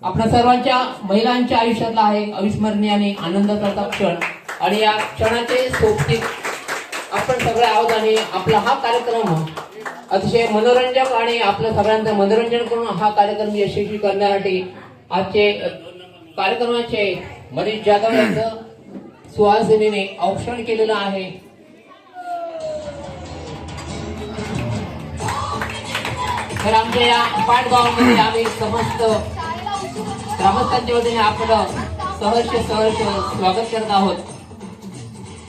आपल्या सर्वांच्या महिलांच्या आयुष्यातला आहे अविस्मरणीय आणि आनंदाचा क्षण आणि या क्षणाचे सोबतीत आपण सगळे आहोत आणि आपला हा कार्यक्रम अतिशय मनोरंजक आणि आपल्या सगळ्यांचं मनोरंजन करून हा कार्यक्रम यशस्वी करण्यासाठी आजचे कार्यक्रमाचे मनीष जाधव यांचं सुहासिनीने औक्षण केलेलं आहे. तर आमच्या या पाटगावामध्ये आम्ही समस्त ग्रामस्थांच्या वतीने आपलं सहर्ष स्वागत करत आहोत.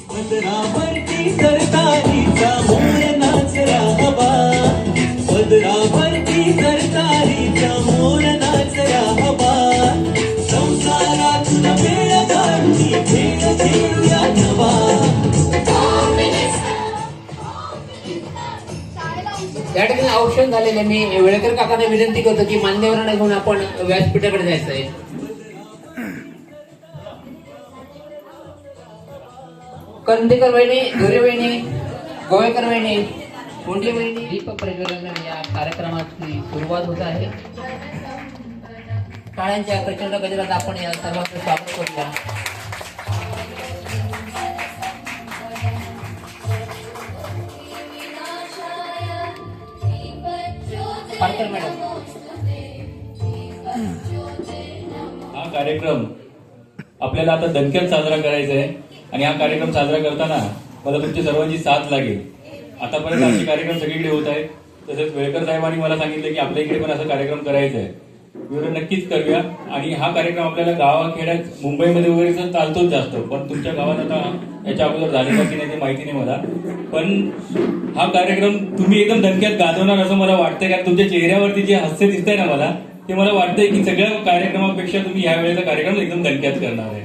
पदरावरती सरकारीचा मोर नाचला हवा, पदरावरती सरकारीचा मोर नाचला हवा, संसारातून वेळ काढून खेळ खेळूया नवा. या ठिकाणी औक्षण झालेले मी वेळेकर काकांना विनंती करतो की मान्यवरांना घेऊन आपण व्यासपीठाकडे जायचं आहे. करंदीकर वहिनी, धुरे वहिनी, गोवेकर वहिनी, मुंडे वहिनी, दीप प्रज्वलन या कार्यक्रमाची सुरुवात होत आहे. टाळ्यांच्या प्रचंड गजरात आपण या सर्वांचं स्वागत करूया. पारकर मॅडम, हा कार्यक्रम आपल्याला आता दणक्यात साजरा करायचा आहे आणि हा कार्यक्रम साजरा करताना मला तुमची सर्वांची साथ लागेल. आतापर्यंत असे कार्यक्रम सगळीकडे होत आहेत. तसेच वेळकर साहेबांनी मला सांगितलं की आपल्या इकडे पण असा कार्यक्रम करायचा आहे. एवढं नक्कीच करूया. आणि हा कार्यक्रम आपल्याला गावाखेड्यात मुंबईमध्ये वगैरे तर चालतोच जास्त, पण तुमच्या गावात आता याच्या अगोदर झालेला की नाही ते माहिती नाही मला. पण हा कार्यक्रम तुम्ही एकदम दणक्यात गाजवणार असं मला वाटतंय, कारण तुमच्या चेहऱ्यावरती जे हास्य दिसतंय ना मला, ते मला वाटतंय की सगळ्या कार्यक्रमापेक्षा तुम्ही या वेळेचा कार्यक्रम एकदम दणक्यात करणार आहे.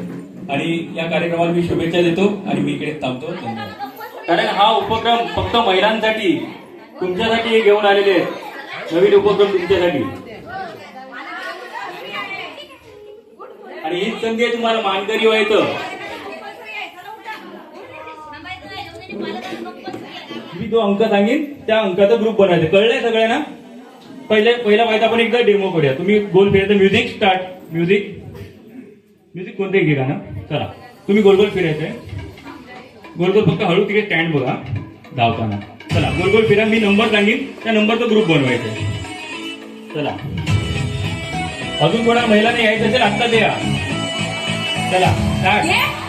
आणि या कार्यक्रमाला मी शुभेच्छा देतो आणि मी इकडे थांबतो. धन्यवाद. कारण हा उपक्रम फक्त महिलांसाठी, तुमच्यासाठी हे घेऊन आलेले आहेत, नवीन उपक्रम तुमच्यासाठी. आणि हीच संधी आहे तुम्हाला मानकरी व्हायचं. मी जो अंक सांगेन त्या अंकाचा ग्रुप बनायचं. कळलंय सगळ्यांना? पहिला माहिती आपण एकदा डेमो करूया. तुम्ही गोल फिरायचं. Music start. म्युझिक कोणते घे ना. चला तुम्ही गोल फिरायचंय. गोल फक्त हळू तिकडे स्टँड बघा धावताना. चला गोल फिरा. मी नंबर सांगेन त्या नंबरचा ग्रुप बनवायचा. चला अजून कोणा महिलांना यायचं असेल आत्ता द्या. चला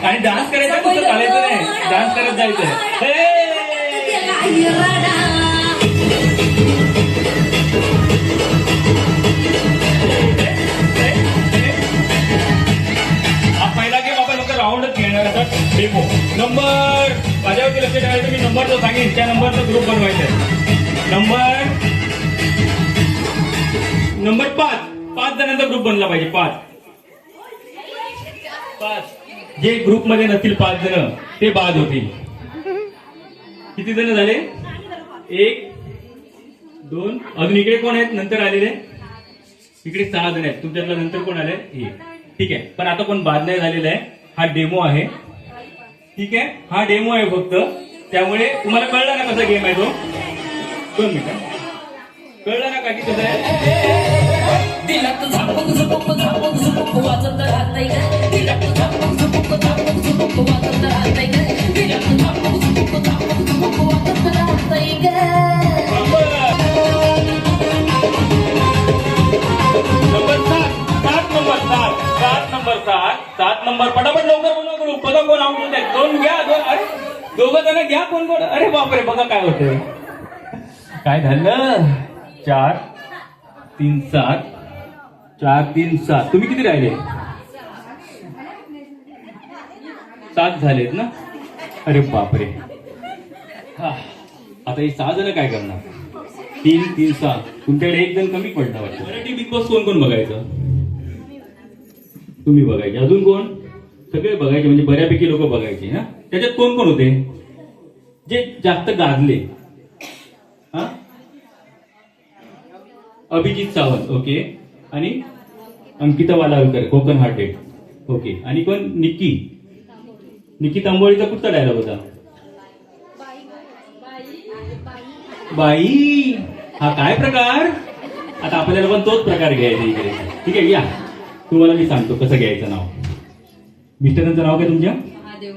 आणि डान्स करायचा. तुझं चालायचं नाही, डान्स करत जायचंय. हा पहिला गेम आपण फक्त राऊंडच घेणार. डेमो नंबर माझ्यावरती लक्ष ठेवायचं. मी नंबर जो सांगेन त्या नंबरचा ग्रुप बनवायचा आहे. नंबर 5 जणांचा ग्रुप बनला पाहिजे. 5 जे ग्रुप मध्ये नसतील 5 जण ते बाद होतील. किती जण झाले? 1 2 अजून इकडे कोण आहेत नंतर आलेले? इकडे 6 जण आहेत. तुमच्यातला नंतर कोण आले? हे ठीक आहे. पण आता कोण बाद नाही झालेला आहे. हा डेमो आहे. ठीक आहे, हा डेमो आहे फक्त. त्यामुळे तुम्हाला कळलं ना कसा गेम आहे तो? 2 मिनिटं. कळलं ना का की कसं आहे? दिलात झापक झुपक झापक झुपक वाजत राहतंय ग. दिलात झापक झुपक झापक झुपक वाजत राहतंय ग. दिलात झापक झुपक झापक झुपक वाजत राहतंय ग. सात नंबर पटापट लवकर बनवा करू. बघा कोण आउट होत आहे. 2 घ्या. 2 अरे 2 जण घ्या. कोण? अरे बापरे, बघा काय होतंय. काय झालं? 4 3 7 4 3 7. तुम्ही किती राहिले? 7 झालेत ना. अरे बापरे. आता हे 6 जण काय करणार? 3 3 7. तुमच्याकडे 1 जण कमी पडला वाटतं. मराठी बिग बॉस कोण बघायचं? तुम्ही बघायचे. अजून कोण? सगळे बघायचे, म्हणजे बऱ्यापैकी लोक बघायचे ना. त्याच्यात कोण कोण होते जे जास्त गाजले? अभिजित सावंत. ओके. आणि अंकिता वालावलकर, कोकण हार्टेड. ओके. आणि कोण? निक्की तांबोळीचा कुठचा डायलॉग होता? बाई. हा काय प्रकार? आता आपल्याला पण तोच प्रकार घ्यायचा इकडे. ठीक आहे, या तुम्हाला मी सांगतो कसं घ्यायचं नाव. मिस्टरांचं नाव काय तुमच्या? महादेव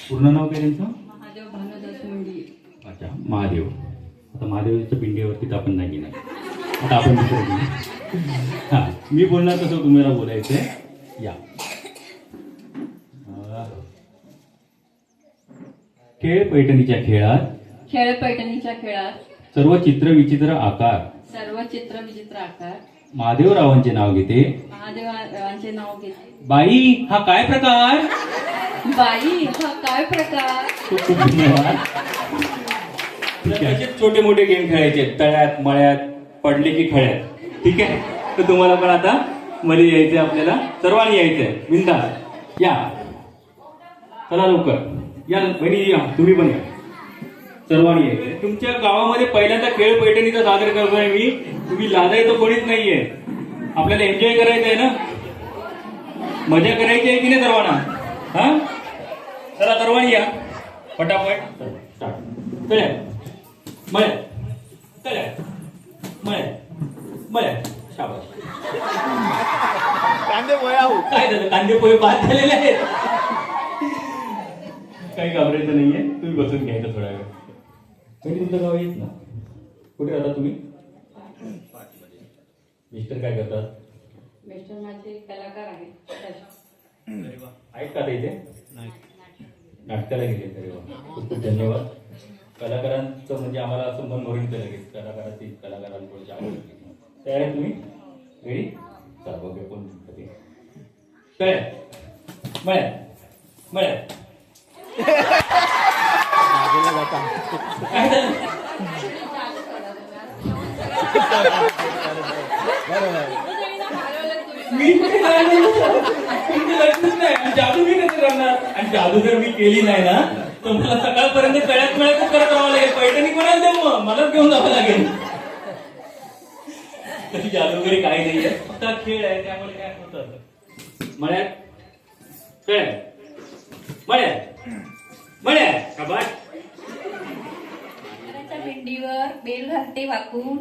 पूर्ण नाव काय त्यांचं? महादेव भानुदास मुंडी. अच्छा, महादेव. आता महादेवाच्या पिंडीवरती तर आपण नाही घेणार. आता आपण दुसरं घेऊ. हा, मी बोलणार तसं तुम्हाला बोलायचंय. या. खेळ पैठणीच्या खेळात खेळ पैठणीच्या खेळात सर्व चित्र विचित्र आकार सर्व चित्र विचित्र आकार महादेवरावांचे नाव घेते. महादेवांचे नाव घेते. बाई, हा काय प्रकार? बाई, हा काय प्रकार? खूप खूप धन्यवाद. ठीक आहे, असेच छोटे मोठे गेम खेळायचे, तळ्यात मळ्यात, पडले की खळ्यात. ठीक आहे, तर तुम्हाला पण आता मध्ये यायचंय, आपल्याला सर्वांनी यायचंय. बिंदास या, चला लवकर या. बहिणी या, तुम्ही पण या, सर्वांनी यायचंय. तुमच्या गावामध्ये पहिल्यांदा खेळ पैठणीचा साजरा करतोय मी. तुम्ही लाजायचं कोणीच नाहीये. आपल्याला एन्जॉय करायचं आहे ना, मजा करायची आहे की नाही सर्वांना? हा, चला सर्वांनी या फटाफट. चला मळे चला मळे मळे. शाबास. काय झालं? कांदे पोहे बाद झालेले आहेत. काही घाबरायचं नाहीये, तुम्ही बसून घ्यायचं थोडा वेळ. तरी तुमचं गाव येत ना, कुठे राहता तुम्ही? मिस्टर काय करतात? मिस्टर माझे कलाकार आहेत. आहेत का ते इथे? नाटकाला गेले. तरी खूप खूप धन्यवाद. कलाकारांचं म्हणजे आम्हाला असं मन भरून येतं लगेच. कलाकारांची आवड. तयार आहे तुम्ही? रेडी? चला बघूया कोण जिंकते. तयार? मळ्या मळ्या. काय झालं? मी लग्नच नाही आणि जादू मी कसं करणार? आणि जादू जर मी केली नाही ना तर मला सकाळपर्यंत कळ्यात मिळतच करत राहावं लागेल. पैठणी कोणाला देऊ? मग मलाच घेऊन जावं लागेल. तशी जादू वगैरे काही नाहीये, फक्त खेळ आहे, त्यामुळे काय होतं. मळ्यात मळ्यात मळ्यात का बाय. भिंडीवर बेल घालते वाकून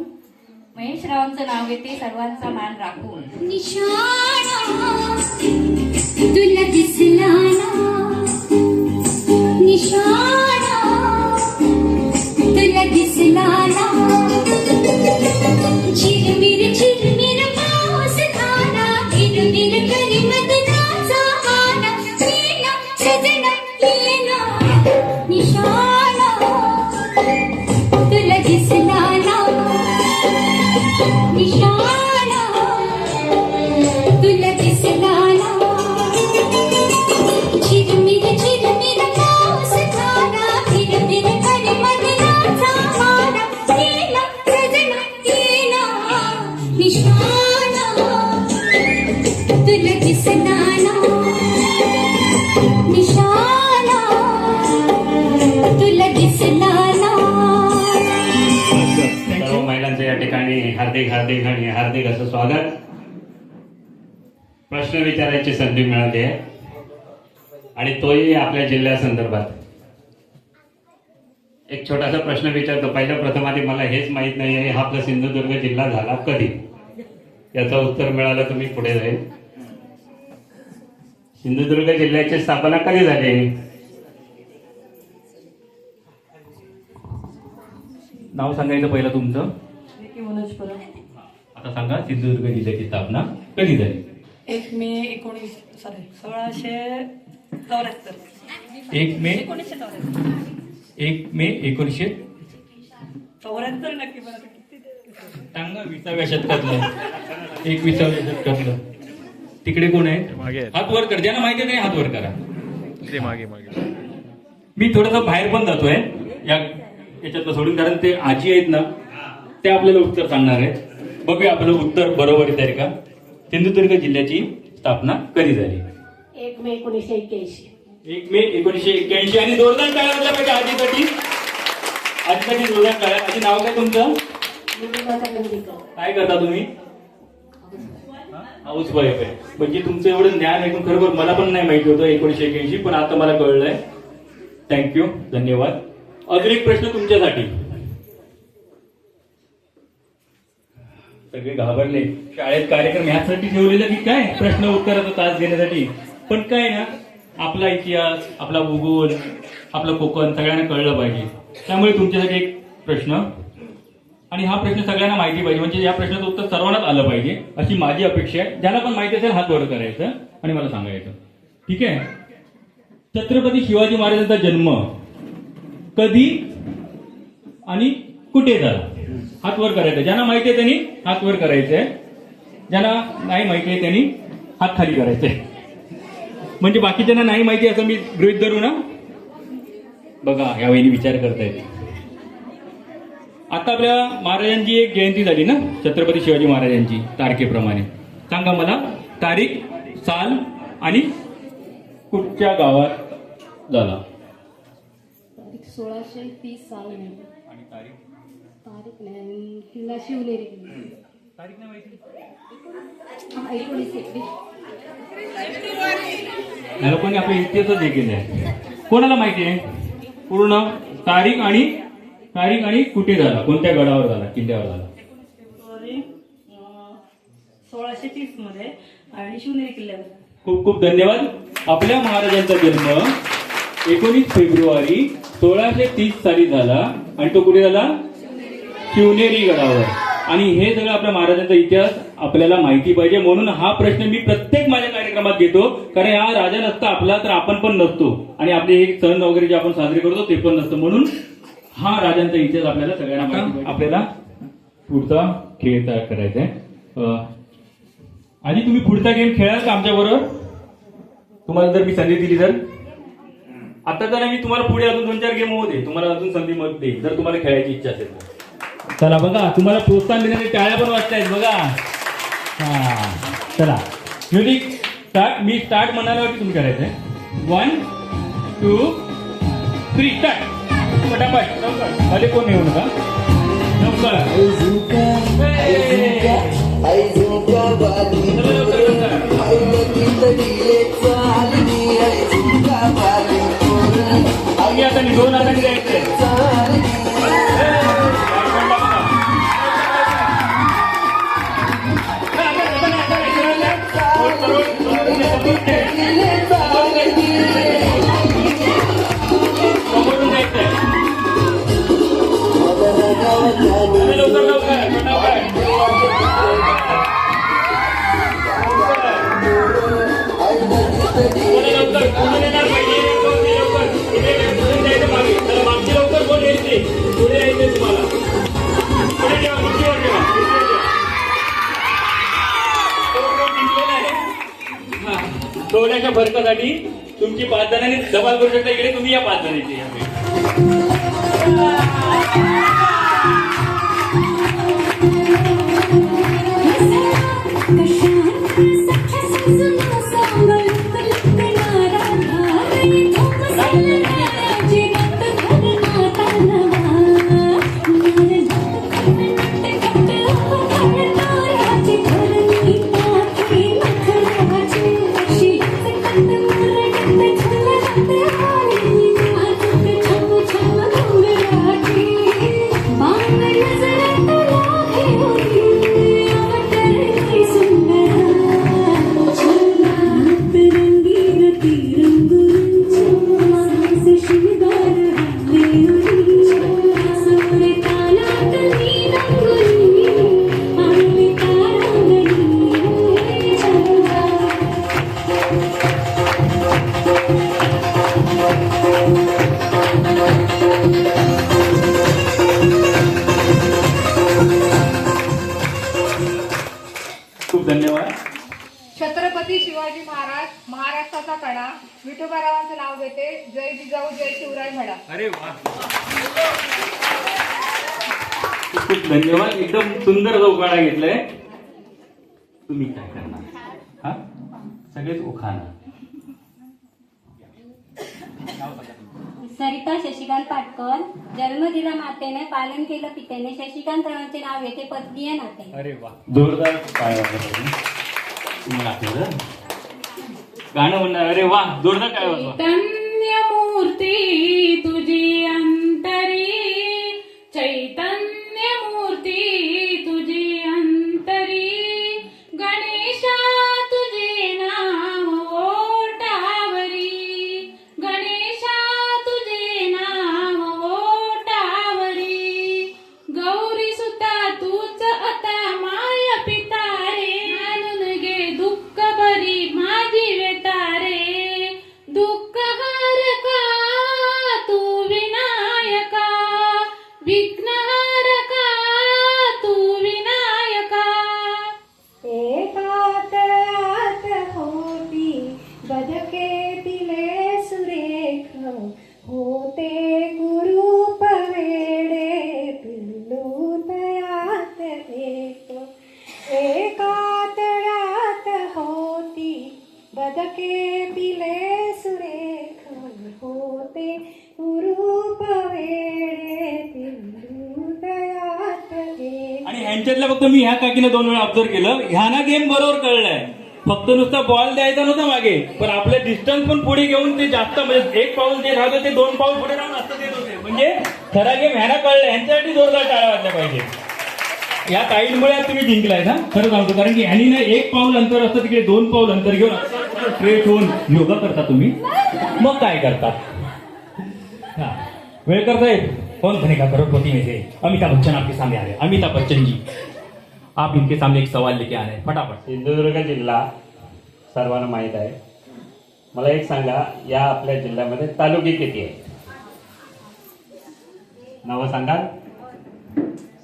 महेशरावांचं नाव घेते सर्वांचा मान राखून. निशाणा तुला दिसला ना, निशाणा तुला दिसला ना. झिरमिर पाऊस झाला, गिरगिर करी मदनाचा आना. येना सजना येना, निशाणा तुला दिसला ना, निशाणा तुला दिसला ना. झिरमिर पाऊस झाला, गिरगिर करी मदनाचा आना. येना सजना येना, निशाणा तुला दिसला ना, निशाणा तुला दिसला ना. सर्व महिलांचं या ठिकाणी हार्दिक हार्दिक आणि हार्दिक असं स्वागत. प्रश्न विचारायची संधी मिळाली आहे आणि तोही आपल्या जिल्ह्यासंदर्भात. एक छोटासा प्रश्न विचारतो. पहिल्या प्रथम आधी मला हेच माहित नाही आहे, हा आपला सिंधुदुर्ग जिल्हा झाला कधी? याचं उत्तर मिळालं तुम्ही पुढे जाईल. सिंधुदुर्ग जिल्ह्याची स्थापना कधी झाली? नाव सांगायचं पहिलं तुमचं. मनोज परब. आता सांगा, सिंधुदुर्ग जिल्ह्याची स्थापना कधी झाली? 1 मे 1674. 1 मे 1974. 1 मे 1974. 74 नक्की बरं. सांगा, 20व्या शतकातलं, 21व्या शतकातलं. तिकडे कोण आहे? हात वर कर. ज्यांना माहिती नाही हात वर करा. मी थोडंसं बाहेर पण जातोय याच्यातलं सोडून, कारण ते आजी आहेत ना, ते आपल्याला उत्तर सांगणार आहेत. बघूया आपलं उत्तर बरोबर आहे का. सिंधुदुर्ग जिल्ह्याची स्थापना कधी झाली? 1 मे 1981. 1 मे 1981. आणि जोरदार टाळ्या वाजल्या पाहिजे आजीसाठी. आजीसाठी जोरदार टाळ्या. आजी, नाव काय तुमचं? काय करता तुम्ही? हाऊस वाईफ आहे. म्हणजे तुमचं एवढं ज्ञान ऐकून खरोखर मला पण नाही माहिती होतं 1981, पण आता मला कळलंय. थँक्यू, धन्यवाद. अजून एक प्रश्न तुमच्यासाठी. सगळे घाबरले. शाळेत कार्यक्रम ह्यासाठी ठेवलेलं की काय प्रश्न उत्तराचा तास घेण्यासाठी, पण काय ना आपला इतिहास, आपला भूगोल, आपलं कोकण सगळ्यांना कळलं पाहिजे. त्यामुळे तुमच्यासाठी एक प्रश्न, आणि हा प्रश्न सगळ्यांना माहिती पाहिजे, म्हणजे या प्रश्नाचं उत्तर सर्वांनाच आलं पाहिजे अशी माझी अपेक्षा आहे. ज्याला पण माहिती असेल हात वर करायचं आणि मला सांगायचं. ठीक आहे. छत्रपती शिवाजी महाराजांचा जन्म कधी आणि कुठे झाला? हात वर करायचा. ज्यांना माहिती आहे त्यांनी हात वर करायचंय, ज्यांना नाही माहिती आहे त्यांनी हात खाली करायचंय. म्हणजे बाकीच्यांना नाही माहिती असं मी गृहीत धरू ना. बघा ह्या वहिनी विचार करतायत. आता आपल्या महाराजांची एक जयंती झाली ना, छत्रपती शिवाजी महाराजांची, तारखेप्रमाणे सांगा मला तारीख, साल आणि कुठच्या गावात झाला? 1630 साल नाही. आणि तारीख नाही किल्ला शिवनेरी. तारीख नाही माहिती. 19 या लोकांनी आपल्या इतिहासच देखील आहे. कोणाला माहिती आहे पूर्ण तारीख आणि कुठे झाला, कोणत्या गडावर झाला, किल्ल्यावर झाला? फेब्रुवारी 1630 मध्ये आणि शिवनेरी किल्ल्यावर. खूप खूप धन्यवाद. आपल्या महाराजांचा जन्म 19 फेब्रुवारी 1630 साली झाला आणि तो कुठे झाला? शिवनेरी गडावर. आणि हे सगळं आपल्या महाराजांचा इतिहास आपल्याला माहिती पाहिजे, म्हणून हा प्रश्न मी प्रत्येक माझ्या कार्यक्रमात घेतो. कारण हा राजा नसता आपला तर आपण पण नसतो, आणि आपले हे सण वगैरे जे आपण साजरे करतो ते पण नसतं. म्हणून हा राजांचा इतिहास आपल्याला सगळ्यांना माहिती पाहिजे. आपल्याला पुढचा खेळ तयार करायचा आहे. आधी तुम्ही पुढचा गेम खेळाल का आमच्या बरोबर? तुम्हाला जर मी संधी दिली तर? आता तर मी तुम्हाला पुढे अजून 2-4 गेम होऊ दे, तुम्हाला अजून संधी मत देईल जर तुम्हाला खेळायची इच्छा असेल तर. चला बघा, तुम्हाला प्रोत्साहन देण्यासाठी टाळ्या पण वाजतायत बघा. हा चला, म्युझिक स्टार्ट. मी स्टार्ट म्हणाल्यावरती तुम्ही करायचंय. 1 2 3 स्टार्ट. पटापट लवकर, मध्ये कोण येऊ नका, लवकर. आम्ही आता 2 हातांनी जायचंय. डोळ्याच्या फरकासाठी तुमची 5 जणांनी दबाल करू शकता. इकडे तुम्ही या 5 जणांची. खूप धन्यवाद. छत्रपती शिवाजी महाराज महाराष्ट्राचा कणा, विठोबारावांचं नाव घेते. जय जिजाऊ जय शिवराय म्हणा. अरे वा, खूप धन्यवाद. एकदम सुंदर चौकाडा घेतलाय. तुम्ही काय करणार? हा सगळेच उखाणा. सरिता शशिकांत पाटकर. जन्म दिला मातेने, पालन केलं पितेने. शशिकांत रावांचे नाव येते पत्नीय नाते. अरे वा, जोरदार पाय वाजवा. तुम्हाला आठवलं गाणं म्हणणार? अरे वा, जोरदार काय वाजवा. चैतन्य मूर्ती तुझी अंतरी, चैतन्य मूर्ती तुझी अंतरी. मोदके पिले सुरेख होते रूप वेडे हृदयात घे. आणि ह्यांच्यातल्या फक्त मी ह्या काकीनं 2 वेळा ऑब्झर्व केलं, ह्याना गेम बरोबर कळलाय. फक्त नुसता बॉल द्यायचा नव्हता मागे, पण आपलं डिस्टन्स पण पुढे घेऊन ते जास्त म्हणजे 1 पाऊल जे राहतं ते 2 पाऊल पुढे राहून असं देत होते. म्हणजे खरा गेम ह्याना कळलाय. ह्यांच्यासाठी जोरदार टाळ्या वाजल्या पाहिजे. या काईडमुळे तुम्ही जिंकलाय ना, खरं सांगतो. कारण की ह्यानी ना 1 पाऊल अंतर असतं, तिकडे 2 पाऊल अंतर घेऊन स्ट्रेट होऊन योगा करता तुम्ही. मग काय करता? हाँ वेलकर साहेब, कौन बनेगा करोड़पति में से? अमिताभ बच्चन आपके सामने आ रहे हैं. अमिताभ बच्चन जी, आप इनके सामने एक सवाल लेके आ रहे हैं, फटाफट. सिंधुदुर्ग जिल्हा सर्वांना माहीत आहे. मला एक सांगा, या आपल्या जिल्ह्यामध्ये तालुके किती आहेत? नावं सांगा.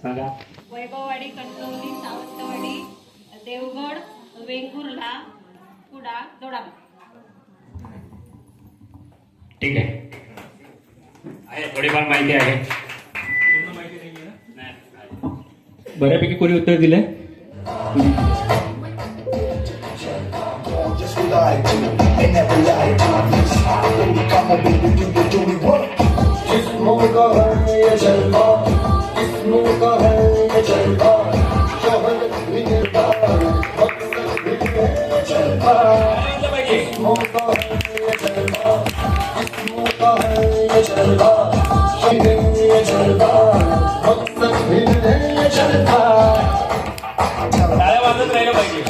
सांगा. वैभववाडी, कणकवली, सावंतवाडी, देवगड, वेंगुर्ला, कुडा, दोडामार्ग. ठीक आहे, थोडीफार माहिती आहे. बऱ्यापैकी कोणी उत्तर दिलंय? टाळ्या वाजत राहिलं पाहिजे.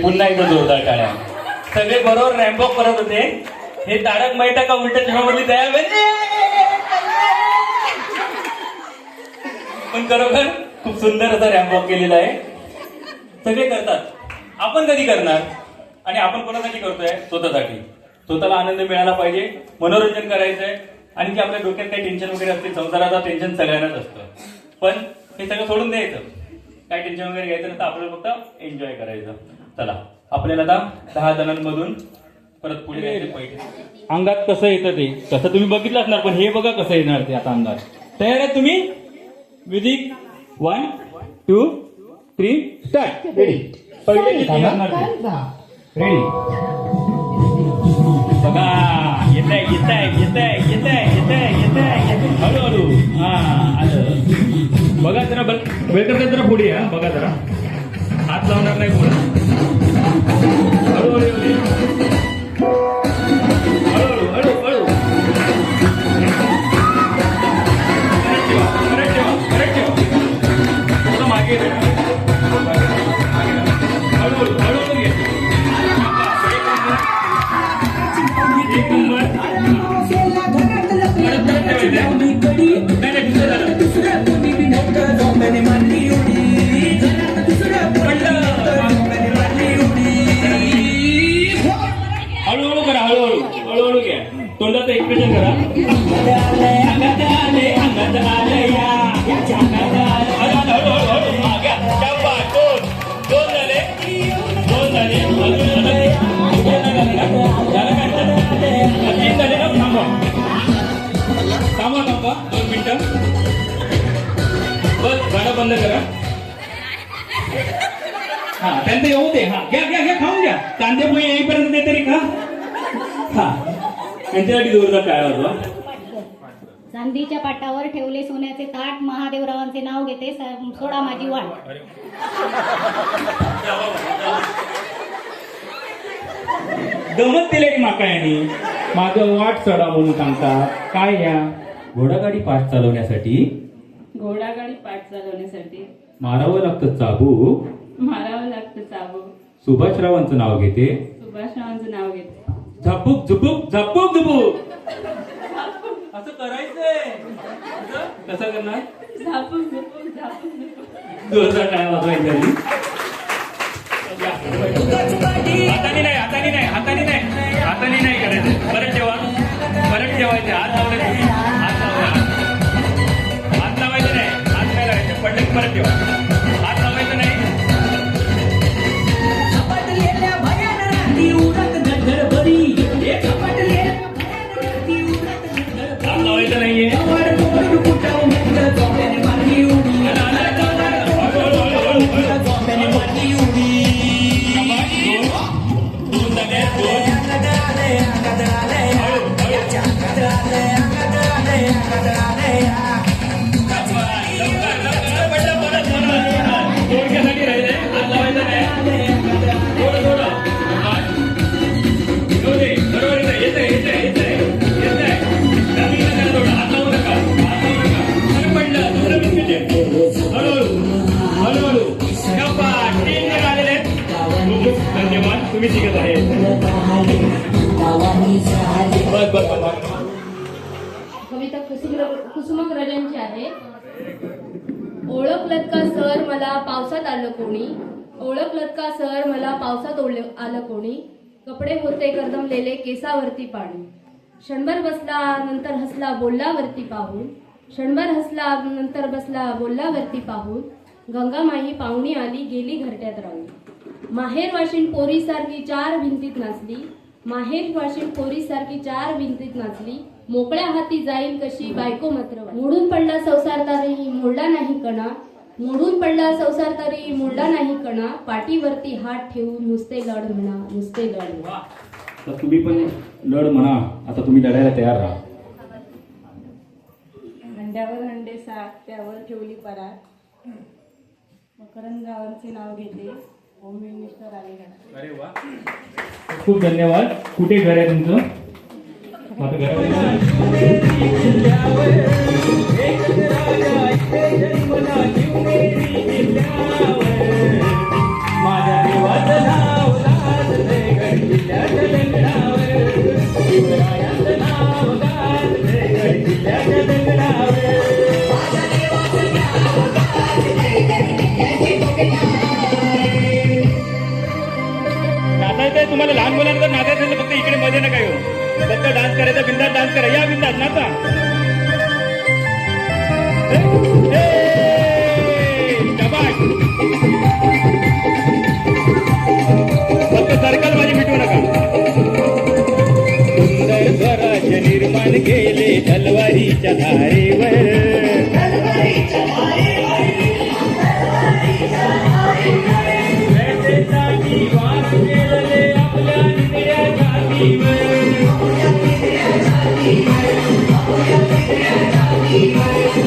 पुन्हा एकदा जोरदार टाळ्या. सगळे बरोबर रॅम्पॉक करत होते. हे तारक मेहता का उलटा चष्मामधली तयार पण खरोखर खूप सुंदर असा रॅम्पॉक केलेला आहे. सगळे करतात, आपण कधी करणार? आणि आपण कोणासाठी करतोय? स्वतःसाठी. स्वतःला आनंद मिळाला पाहिजे, मनोरंजन करायचंय. आणि की आपल्या डोक्यात काही टेन्शन वगैरे असते, संसाराचं टेन्शन सगळ्यांनाच असतं. पण हे सगळं सोडून द्यायचं. काय टेन्शन वगैरे घ्यायचं नसतं, आपल्याला फक्त एन्जॉय करायचं. चला, आपल्याला आता 10 जणांमधून परत पुढे जायचं. पहिले अंगात कसं येतं ते तसं तुम्ही बघितलं असणार, पण हे बघा कसं येणार ते आता अंगात. तयार आहे तुम्ही? Music 1 2 3 start. रेडी? पहिले किती असणार ते? रेडी? बघा, येत आहे हळूहळू. हा आलं. बघा जरा वेळकर जरा पुढे या. बघा जरा, हात लावणार नाही पुढे. हळूहळू हळूहळू हळूहळू. करेक्ट ठेवा. थोडं मागे हळूहळू हळूहळू घे. एक नंबर. करा. अंगात आले या. हळू, हळू. हा, घ्या. शाबास. दोन झाले. अजून झालं का? तीन झाले ना. थांबा 2 मिनिटं. बस गाणं बंद करा. हा त्यांचं येऊ दे. हा घ्या खाऊन घ्या. कांदे पोहे येईपर्यंत ते तरी खा. हा त्यांच्यासाठी जोरदार काय वाजवा. चांदीच्या पाटावर ठेवले सोन्याचे ताट, महादेवरावांचे नाव घेते, सोडा माझी वाट. गमत दिले की माका यांनी. माझं वाट चढा म्हणून सांगतात. काय या घोडागाडी पाठ चालवण्यासाठी मारावं लागतं चाबूक. सुभाषरावांचं नाव घेते. झपूक झुपूक असं करायचंय. कसं करणार. जोरदार काय वाजवायचं. हाताने नाही करायचं. परत ठेवायचे. हात लावायचे नाही. हात काय लावायचे. पडले परत ठेवा. हात लावायचं नाही. हात लावायचं नाहीये. धन्यवाद. तुम्ही शिकत आहे. कविता कुसुमक राजांची आहे. ओळखलत का सर मला पावसात आलं कोणी. ओळखलत का सर मला पावसात आलं कोणी. कपडे होते करदमलेले केसावरती पाणी. क्षणभर बसला नंतर हसला बोलल्यावरती पाहून. क्षणभर हसला नंतर बसला बोलल्यावरती पाहून. गंगामाई पाहुणी आली गेली घरट्यात राहून. माहेर वाशिन पोरीसारखी 4 भिंतीत नाचली. माहेर वाशिन पोरीसारखी 4 भिंतीत नाचली. मोकळ्या हाती जाईल कशी बायको मात्र. मोडून पडला संसार तरी मोडला नाही कणा. मोडून पडला संसार तरी मोडला नाही कणा. पाठीवरती हात ठेवून नुसते लढ म्हणा. नुसते लढ म्हणा. तर तुम्ही पण लढ म्हणा. आता तुम्ही लढायला तयार राहा. हंड्यावर हंडे सात त्यावर ठेवली परात. मकरंदरावांचे नाव घेते. होम मिनिस्टर आले. अरे वा. खूप धन्यवाद. कुठे घर आहे तुमचं. आता माझ्या देवाचं नाव नाचायचंय तुम्हाला. लहान मुलांना नाचायचं असेल फक्त इकडे मध्ये नका येऊ. फक्त डान्स करायचा. बिंदास डान्स करा. या बिंदास नाचा. फक्त सर्कल माझी मिटवू नका. सुंदर स्वराज्य निर्माण केले तलवारीच्या धारेवर.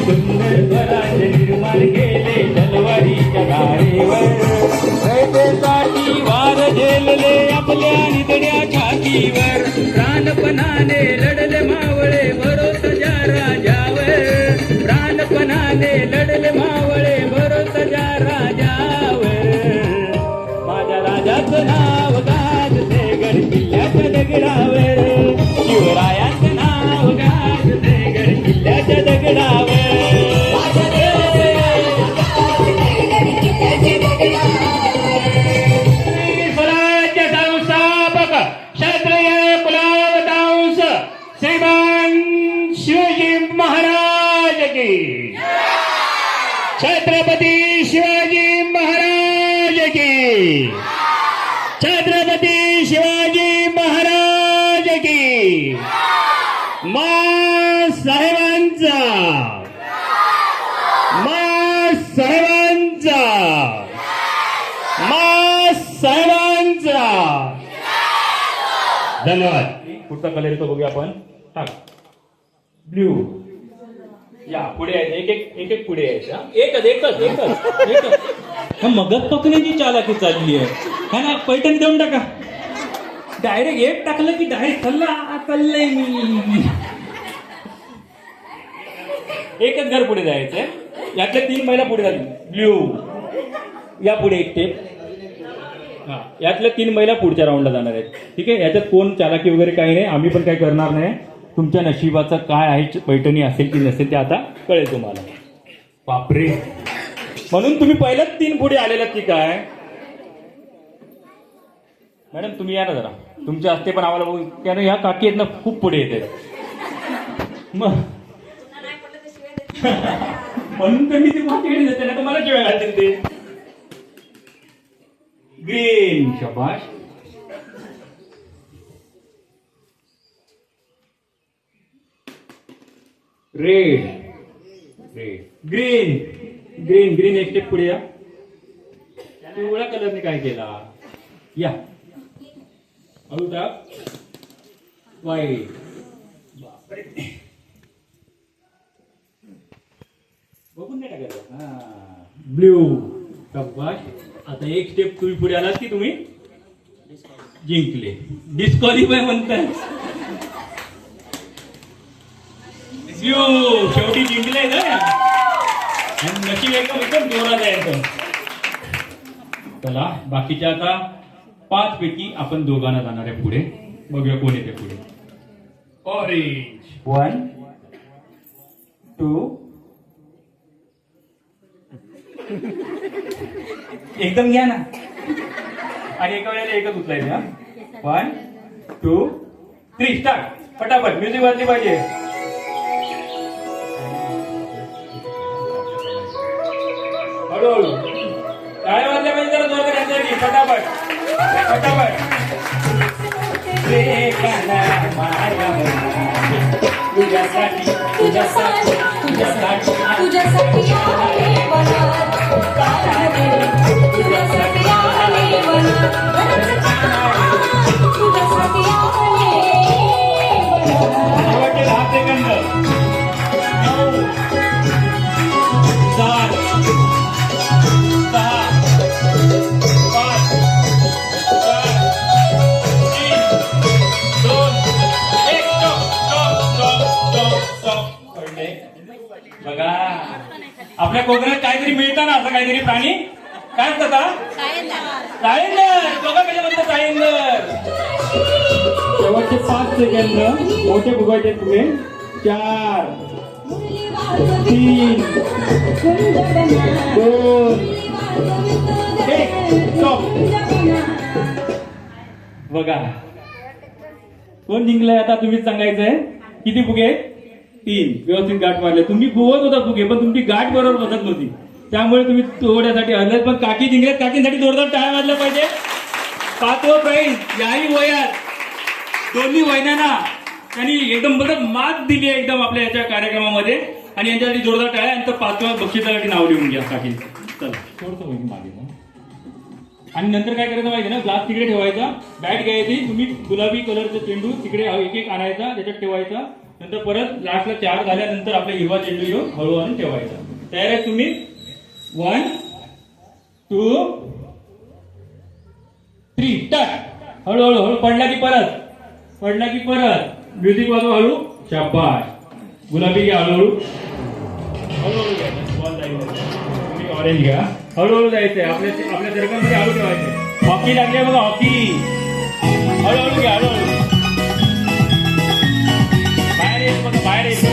सुंदर स्वराज्य निर्माण केले तलवारीच्या धारेवर. रयतेसाठी वार झेलले आपल्या निधड्या छातीवर. प्राणपणाने लढले मावळे भरोसा राजावर. प्राणपणाने लढले मावळे भरोसा राजावर. माझ्या राजाचं नाव गाजते गड किल्ल्याच्या दगडावर. शिवरायाचं नाव गाजते गड किल्ल्याच्या दगडावर. स्वराज्य संस्थापक क्षत्रिय कुलावतांश श्रीमान छत्रपती शिवाजी महाराज की मा साहेबांचा मा साहेबांचा मा साहेबांचा. धन्यवाद. पुढचा कलर येतो बघूया आपण. टाक ब्ल्यू. या पुढे यायचं. एक एक पुढे यायचं. एकच मगच पकण्याची चालाकी चालली आहे. हा ना, पैठण देऊन टाका. डायरेक्ट एक टाकलं की डायरेक्ट चाललंय मी. एकच घर पुढे जायचंय. यातल्या 3 महिला पुढे झाली. ब्ल्यू. या पुढे एक टेप. हा, यातल्या 3 महिला पुढच्या राऊंडला जाणार आहेत. ठीक आहे. याच्यात कोण चालाकी वगैरे काही नाही. आम्ही पण काही करणार नाही. तुमच्या नशिबाचं काय आहे, पैठणी असेल की नसेल ते आता कळेल तुम्हाला. बापरे, म्हणून तुम्ही पहिल्याच 3 पुढे आलेलात की काय? मॅडम तुम्ही या ना जरा. तुमचे असते पण आम्हाला बघू. त्यानं ह्या काकी आहेत ना, खूप पुढे येते. मग म्हणून तर मी ती माती देते ना, तुम्हाला शिवाय घालतील ते. ग्रीन. शाबाश. रेड. ग्रीन. एक स्टेप पुढे या. पिवळ्या कलरने काय केला? या अळूटा. व्हाईट. बघून नाही टाकायचं. हा, ब्ल्यू. शाबाश. आता एक स्टेप तुम्ही पुढे आलात की तुम्ही जिंकले. डिस्क्वालिफाय म्हणतात. शेवटी जिंकले ना. आणि नशीब एकदम जोरात आहे एकदम. चला बाकीच्या आता 5 पैकी आपण दोघांना जाणार आहे पुढे. बघूया कोण येते पुढे. ऑरेंज. 1 2. एकदम घ्या ना. आणि एका वेळेला एकच उचलायचं. हा, 1 2 3 स्टार्ट. फटाफट म्युझिक वाजली पाहिजे. हळूहळू टाळ्या वाजल्या पाहिजे जरा जोरदार यांच्यासाठी. फटाफट. तुझ्यासाठी बघा आपल्या कोकणात काहीतरी मिळतं ना, असं काहीतरी प्राणी. काय असतं? सायंदर. बघा कशा म्हणतात सायंदर. शेवटचे 5 सेकंद मोठे बघायचे तुम्ही. 4 3 2 1 स्टॉप. बघा कोण जिंकलंय आता तुम्हीच सांगायचंय. किती फुगे आहेत? 3. व्यवस्थित गाठ मारले. तुम्ही गोवत होता फुगे पण तुमची गाठ बरोबर बसत नव्हती, त्यामुळे तुम्ही थोड्यासाठी हरलात. पण काकी जिंकल्यात. काकींसाठी जोरदार टाळ्या वाजल्या पाहिजे. 5वं प्राईज याही वयात दोन्ही वहिन्यांना त्यांनी एकदम बघत मात दिली आहे एकदम आपल्या याच्या कार्यक्रमामध्ये. आणि यांच्यासाठी जोरदार टाळ्या. आणि 5व्या बक्षिसासाठी नाव लिहून घ्या काकी. चला थोडंसं होईल मागे. आणि नंतर काय करायचं माहिती ना, ग्लास तिकडे ठेवायचा, बॅट घ्यायची, तुम्ही गुलाबी कलरचा चेंडू तिकडे एक आणायचा, त्याच्यात ठेवायचा. नंतर परत लास्टला 4 झाल्यानंतर आपला हिरवा चेंडू घेऊन हळू आणून ठेवायचा. तयार आहे तुम्ही? 1 2 3 स्टार्ट. हळूहळू पडला की परत म्युझिक वाजवा. हळू. शाबाश. गुलाबी घ्या. हळूहळू तुम्ही ऑरेंज घ्या. हळूहळू जायचंय. आपल्या सर्कलमध्ये हळू ठेवायचंय. हॉकी लागली बघा. हॉकी. हळूहळू घ्या. हळूहळू बाहेर यायचं.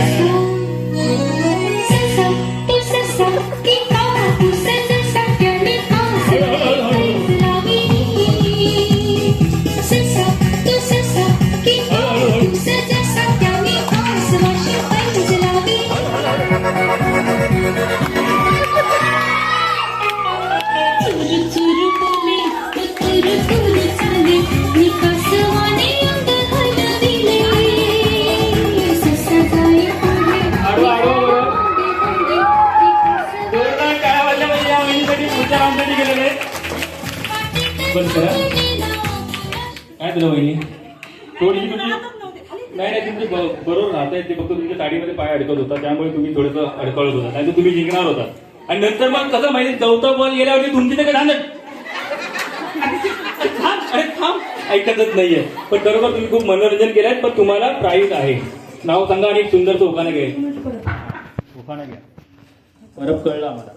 चुरू चुरू बोले, चुरू चुरू काय तुला वहिनी थोडीशी तुमची नाही तुमचे बरोबर राहत ते फक्त तुमच्या साडीमध्ये पाय अडकत होता त्यामुळे तुम्ही थोडंसं अडकळत होता नाही तर तुम्ही जिंकणार होता आणि नंतर मग कसं माहिती चौथा बॉल गेल्यावरती तुमची तर काय अरे थांब ऐकतच नाहीये पण बरोबर तुम्ही खूप मनोरंजन केलंय पण तुम्हाला प्राईज आहे नाव सांगा आणि एक सुंदरचं उखाणं घ्या उखाणं घ्या बरं कळलं आम्हाला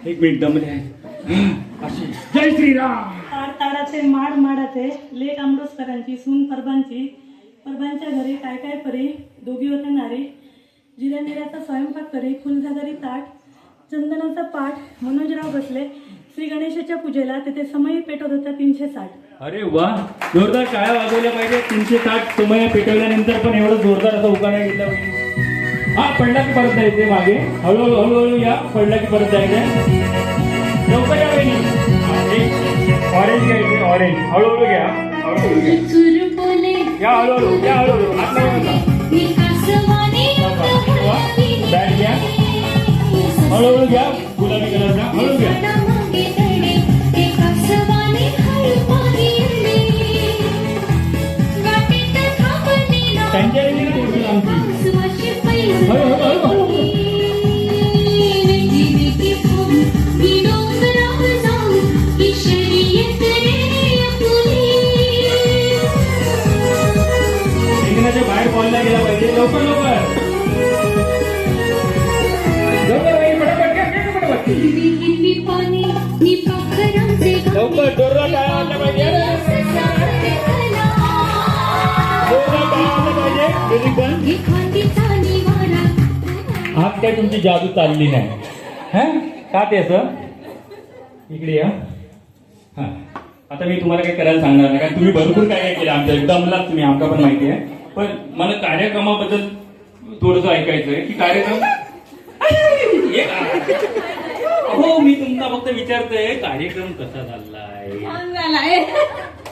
एक मिनिट दमले अशी जय श्रीराम ताडाचे माड माडाचे लेक आंबोसकरांची सून परबांची परबांच्या घरी काय काय परी दोघी होते नारी जिऱ्या निऱ्याचा स्वयंपाक करे फुलझागरी ताट चंदनाचा पाठ मनोजराव बसले श्री गणेशाच्या पूजेला तेथे समयी पेटत होता 360. अरे वा जोरदार टाळ्या वाजवल्या पाहिजे 360 समया पेटवल्यानंतर पण एवढं जोरदार असा उखाणा घेतला पाहिजे हा पडला की परत जायचे मागे हळूहळू हळूहळू या पडला की परत जायचे लवकर या बहिणी ऑरेंज घ्यायचे ऑरेंज हळूहळू घ्या हळूहळू घ्या या हळूहळू या हळूहळू हात बॅग घ्या हळूहळू घ्या गुलाबी कलरचा हळू घ्या त्यांच्या आमची हळूहळू बाहेर बॉलला गेला पाहिजे लवकर लवकर लवकर जोरदार टाळ्या वाजल्या पाहिजे आज काय तुमची जादू चालली नाही हा का ते असं इकडे या हा आता मी तुम्हाला काही करायला सांगणार नाही कारण तुम्ही भरपूर काय काय केलं आमच्या एकदमलाच तुम्ही आमका पण माहिती आहे पण मला कार्यक्रमाबद्दल थोडंसं ऐकायचं आहे की कार्यक्रम हो मी तुमचा फक्त विचारतोय कार्यक्रम कसा चाललाय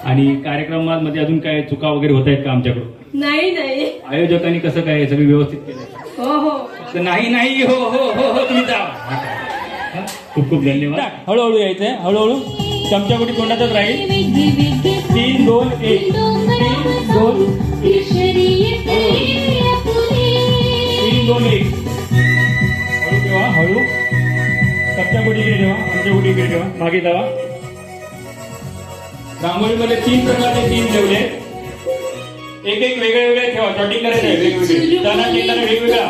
आणि कार्यक्रमामध्ये अजून काय चुका वगैरे होत आहेत का आमच्याकडून नाही आयोजकांनी कसं काय सगळं व्यवस्थित केलं हो नाही हो हो हो हो तुम्ही जा खूप खूप धन्यवाद हळूहळू यायचंय हळूहळू चमच्यागोटी तोंडातच राहील 3 2 1 3 2 1 3 2 1 हळू ठेवा हळू चमच्यागोटी इकडे ठेवा आमच्यागोटी इकडे ठेवा मागे जावा रांगोळीमध्ये 3 प्रकारचे 3 ठेवले एक एक वेगळे वेगळे ठेवा शॉटिंग करायचं आहे वेगवेगळे त्यांना चेंडाने वेगवेगळा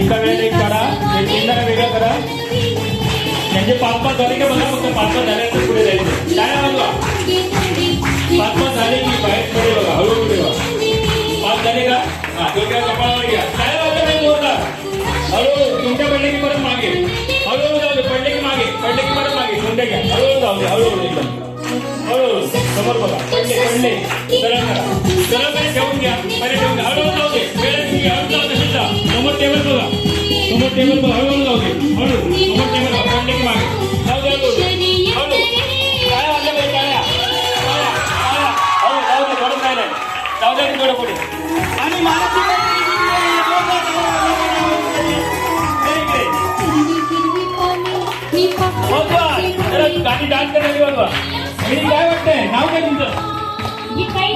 एका वेळेला एक काढा चेंडाने वेगळा करा त्यांचे 5-5 झाले का बघा फक्त 5-5 झाल्यानंतर पुढे जायचं टाळ्या वाजवा 5-5 झाले की बाहेर पुढे बघा हळूहळू ठेवा 5 झाले का हा डोक्या कपाळावर घ्या टाळ्या वाजवा नाही जोरदार हळूहळू तुमच्या पडले की परत मागे हळूहळू जाऊ दे पडले की परत मागे कोणत्या घ्या हळूहळू जाऊ दे हळूहळू एकदम हळूहळू समोर बघा पडले सरळ करा सरळ ठेवून घ्या पहिले ठेवून घ्या हळूहळू जाऊ दे हळूहळू जाऊ दे सुद्धा समोर टेबल बघा हळूहळू जाऊ दे हळू समोर टेबल बघा पडले की मागे जाऊ दे हळू काय वाजलं पाहिजे टाळ्या हळू जाऊ दे थोडं काय नाही जाऊ दे थोडं पुढे आणि गाणी डान्स करायला बाबा मी काय वाटतंय नाव काय तुमचं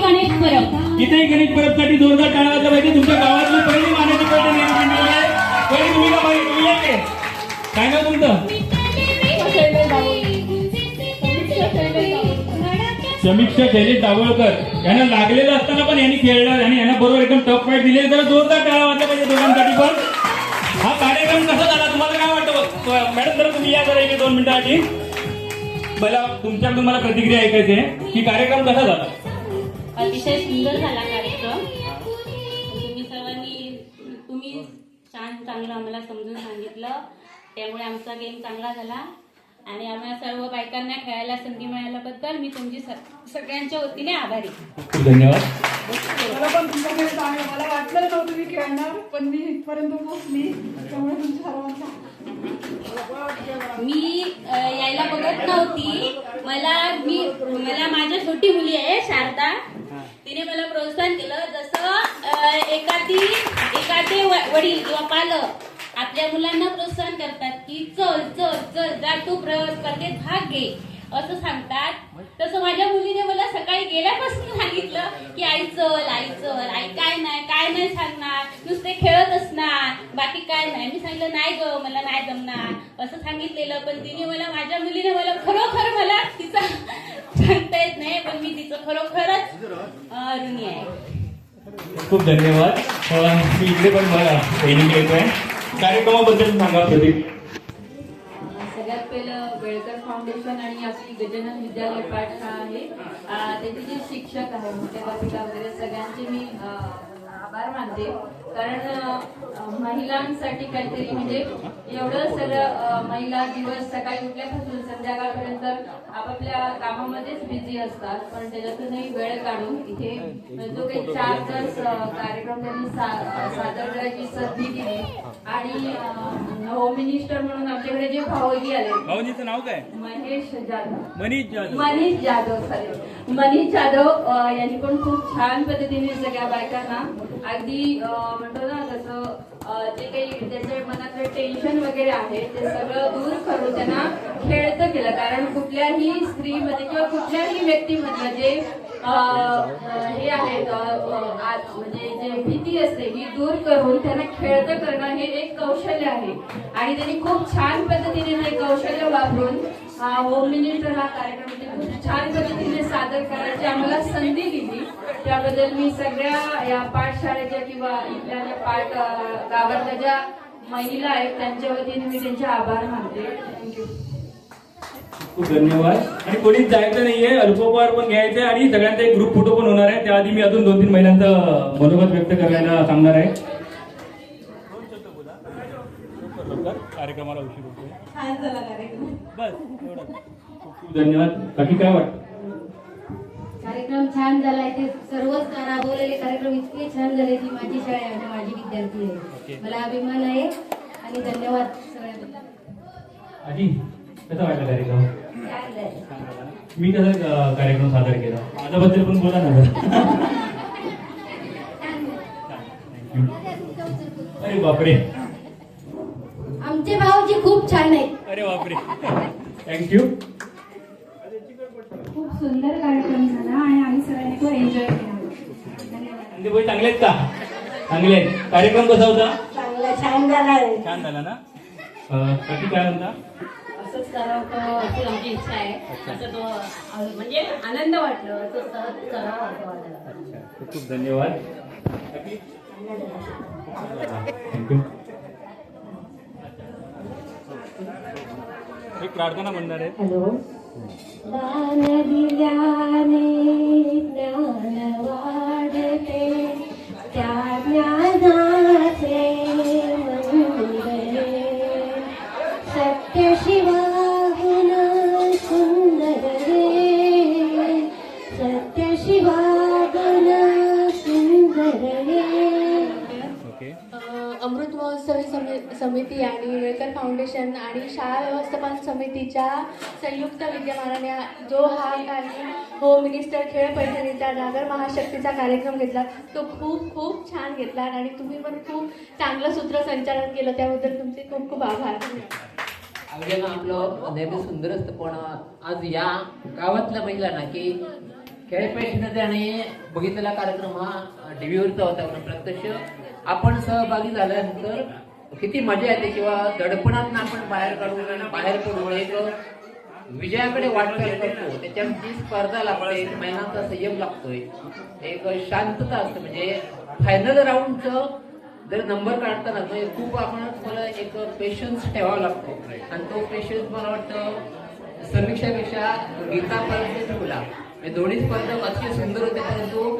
गणेश परब इथे गणेश परबसाठी जोरदार टाळा वाजला पाहिजे तुमच्या गावातली पहिली मानाची पहिली तुम्ही का पाहिजे तुम्ही यायचे काय नाव तुमचं समीक्षा शैलेश दाभोळकर यांना लागलेलं असताना पण यांनी खेळलं आणि यांना बरोबर एकदम टफ फाईट दिले तर जोरदार टाळा वाजला पाहिजे दोघांसाठी पण हा कार्यक्रम कसा झाला तुम्हाला काय वाटतं मॅडम जरा तुम्ही या जरा 1-2 मिनिटांची मला तुमच्याकडून मला प्रतिक्रिया ऐकायची आहे की कार्यक्रम कसा झाला अतिशय सुंदर झाला कार्यक्रम तुम्ही छान चांगलं आम्हाला समजून सांगितलं त्यामुळे आमचा गेम चांगला झाला आणि आम्हाला सर्व बायकांना खेळायला संधी मिळाल्याबद्दल मी तुमची सगळ्यांच्या वतीने आभारी खूप धन्यवाद मला पण तुमच्याकडे मला वाटलं नव्हतं मी खेळणार पण मी इथपर्यंत पोहोचली त्यामुळे तुमच्या सर्वांचा मी यायला बघत नव्हती मला माझ्या छोटी मुली आहे शारदा तिने मला प्रोत्साहन केलं जसं एखादे वडील किंवा पालक आपल्या मुलांना प्रोत्साहन करतात की चल चल चल जा तू स्पर्धेत भाग घे असं सांगतात तसं माझ्या मुलीने मला सकाळी गेल्यापासून सांगितलं की आई चल आई काय नाही सांगणार, नुसते खेळत असणार, बाकी काय नाही. मी सांगितलं नाही ग, मला नाही जमणार असं सांगितलेलं. पण तिने मला, माझ्या मुलीने मला खरोखर, मला तिचा सांगता येत नाही पण मी तिचं खरोखरच ऋणी आहे. खूप धन्यवाद. मी इकडे पण बहिणीकडे येतोय. कार्यक्रमाबद्दल सांगा प्रदीप. सगळ्यात पहिलं बेळकर फाउंडेशन आणि आपली गजानन विद्यालय पाठशाळा आहे, त्याचे जे शिक्षक आहे, मुख्याध्यापिका वगैरे सगळ्यांचे मी आभार मानते. कारण महिलांसाठी काहीतरी म्हणजे एवढं सगळं महिला दिवस सकाळी उठल्यापासून संध्याकाळपर्यंत आपापल्या कामामध्येच बिझी असतात, पण त्याच्यातूनही वेळ काढून इथे जो काही 4 तास कार्यक्रम त्यांनी सादर करायची संधी दिली. आणि होम मिनिस्टर म्हणून आमच्याकडे जे भाऊजी आले, भाऊजीचं नाव काय? मनीष जाधव मनीष जाधव यांनी पण खूप छान पद्धतीने सगळ्या बायकांना अगदी म्हणतो ना तसं जे काही त्याच्या मनातलं टेन्शन वगैरे आहे ते सगळं दूर करून त्यांना खेळतं केलं. कारण कुठल्याही स्त्रीमध्ये किंवा कुठल्याही व्यक्तीमधलं जे हे आहे म्हणजे जे भीती असते ही दूर करून त्यांना खेळतं करणं हे एक कौशल्य आहे. आणि त्यांनी खूप छान पद्धतीने हे कौशल्य वापरून होम मिनिस्टर हा कार्यक्रम खूप छान पद्धतीने सादर करायची आम्हाला संधी दिली. त्याबद्दल मी सगळ्या या पाठशाळेच्या किंवा इथल्या ज्या गावातल्या ज्या महिला आहेत त्यांच्या वतीने मी त्यांचे आभार मानते. थँक्यू. खूप धन्यवाद. आणि कोणीच जायचं नाहीये, अल्पोपहार पण घ्यायचे आणि सगळ्यांचा एक ग्रुप फोटो पण होणार आहे. त्याआधी मी अजून 2-3 महिलांचं मनोगत व्यक्त करायला सांगणार आहे. कार्यक्रमाला उशीर होतो. छान झाला कार्यक्रम. बस एवढं. खूप धन्यवाद. बाकी काय वाटतं? कार्यक्रम छान झालाय. ते सर्वच राबवलेले कार्यक्रम इतके छान झाले की माझी शाळा आहे, माझी विद्यार्थी आहे, मला अभिमान आहे आणि धन्यवाद सगळ्यांना. आजी कसा वाटला कार्यक्रम? मी कसा कार्यक्रम सादर केला माझ्याबद्दल पण बोला ना. अरे बापरे, आमचे भाऊजी खूप छान आहेत. अरे बापरे, थँक्यू. खूप सुंदर कार्यक्रम झाला आणि आम्ही सगळ्यांनी खूप एन्जॉय केला. धन्यवाद. चांगले आहेत का? चांगले आहेत. कार्यक्रम कसा होता? छान झाला. छान झाला ना. बाकी काय म्हणता? असंच करावं अशी आमची इच्छा आहे. असं तो म्हणजे आनंद वाटलं असं सहज करावं असं वाटलं. खूप धन्यवाद. थँक्यू. एक प्रार्थना म्हणणार आहे. हॅलो. दान दिल्याने ज्ञान वाढते, त्या ज्ञानाचे मंदिर सत्य शिवाहून सुंदर रे, सत्य शिवाहून सुंदर रे. अमृत महोत्सवी समिती आणि बेळकर फाउंडेशन आणि शाळा व्यवस्थापन समितीच्या संयुक्त विद्यमानाने जो हा होम मिनिस्टर खेळ पैठणीचा नागर महाशक्तीचा कार्यक्रम घेतला तो खूप खूप छान घेतला आणि तुम्ही पण खूप चांगलं सूत्रसंचालन केलं, त्याबद्दल तुमचे खूप खूप आभार. आयोजन आपलं नेहमी सुंदर असतं, पण आज या गावातल्या महिलांना की खेळपेठमध्ये आणि बघितलेला कार्यक्रम हा टीव्हीवरचा होता, पण प्रत्यक्ष आपण सहभागी झाल्यानंतर किती मजा येते किंवा दडपणात आपण बाहेर काढून बाहेर पडून एक विजयाकडे वाटचाल करतो. त्याच्यात जी स्पर्धा लागते, महिलांचा संयम लागतोय, एक शांतता असते. म्हणजे फायनल राऊंडचं जर नंबर काढताना खूप आपण मला एक पेशन्स ठेवावा लागतो आणि तो पेशन्स मला वाटतं समीक्षापेक्षा गीतापर्यंत ठेवला. दोन्ही स्पर्धा अतिशय सुंदर होते, परंतु